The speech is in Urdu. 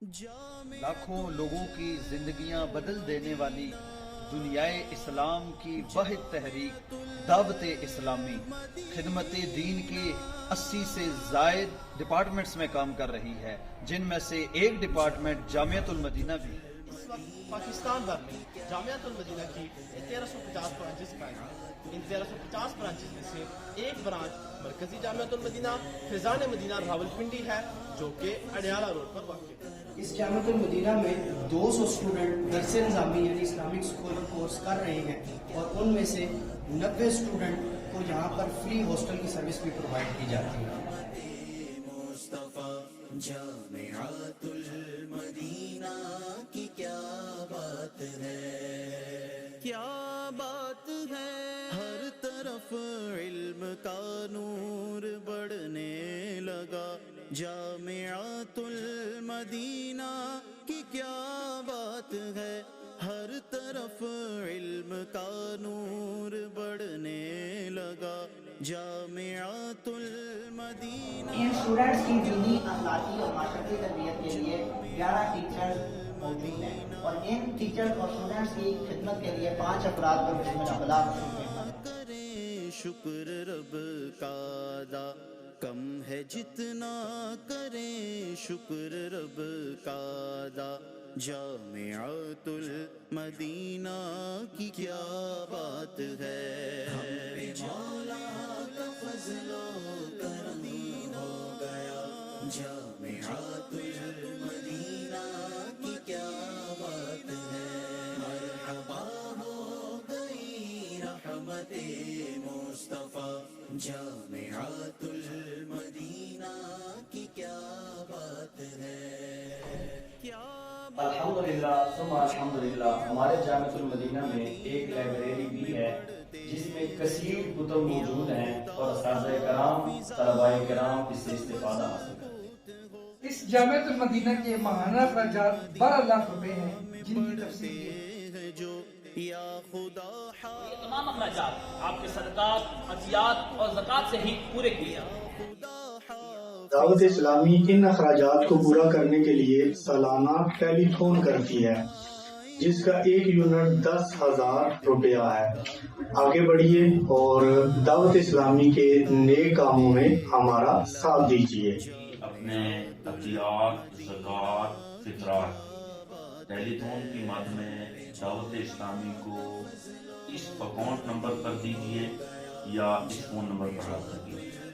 لاکھوں لوگوں کی زندگیاں بدل دینے والی دنیائے اسلام کی واحد تحریک دعوت اسلامی خدمت دین کے 80 سے زائد ڈپارٹمنٹس میں کام کر رہی ہے، جن میں سے ایک ڈپارٹمنٹ جامعۃ المدینہ بھی ہے۔ اس وقت پاکستان بھر میں جامعۃ المدینہ کی 1350 برانچز قائم ہیں۔ ان 1350 برانچز میں سے ایک برانچ مرکزی جامعۃ المدینہ فیضان مدینہ راولپنڈی ہے، جو کہ اڈیالہ روڈ پر واقع ہے۔ اس جامعۃ المدینہ میں 200 اسٹوڈنٹ درس نظامی یعنی اسلامک اسکول کورس کر رہے ہیں، اور ان میں سے 90 اسٹوڈنٹ کو یہاں پر فری ہاسٹل کی سروس بھی پرووائڈ کی جاتی ہے۔ جامعۃ المدینہ کی کیا بات ہے، کیا بات ہے، ہر طرف علم کا نور بڑھنے لگا، جامعۃ المدینہ کی کیا بات ہے، ہر طرف علم کا نور بڑھنے لگا، جامعۃ المدینہ۔ ان اسٹوڈنٹس کی دینی، اخلاقی اور معاشرتی تربیت کے لیے 11 ٹیچر موجود ہیں، اور ان ٹیچر اور اسٹوڈنٹس کی خدمت کے لیے 5 افراد پر مشتمل ابلاغ کریں شکر رب کا ادا، کم ہے جتنا کریں شکر رب کا ادا، جامعۃ المدینہ کی کیا بات ہے، مولا کا فضل و کرم ہو گیا، جامعۃ المدینہ کی کیا بات ہے، مرحبا ہو گئی رحمت مصطفیٰ، جامعۃ المدینہ کی کیا بات ہے، کیا الحمدللہ ثم الحمدللہ، ہمارے جامعۃ المدینہ میں ایک لائبریری بھی ہے جس میں کثیر کتب موجود ہیں، اور اساتذہ کرام، طلباء کرام اس سے استفادہ حاصل کرتے ہیں۔ اس جامعۃ المدینہ کے ماہانہ اخراجات 12 لاکھ روپے ہیں، جن کی تفصیل ہے جو یا خدا یہ تمام اخراجات آپ کے صدقات، عطیات اور زکوٰۃ سے ہی پورے کیے جاتے ہیں۔ دعوت اسلامی ان اخراجات کو پورا کرنے کے لیے سالانہ ٹیلی تھون کرتی ہے، جس کا ایک یونٹ 10,000 روپیہ ہے۔ آگے بڑھیے اور دعوت اسلامی کے نیک کاموں میں ہمارا ساتھ دیجیے۔ اپنے عطیات، زکوٰۃ، فطرات ٹیلی تھون کی مد میں دعوت اسلامی کو اس اکاؤنٹ نمبر پر دیجیے یا اس فون نمبر پر رابطہ کیجیے۔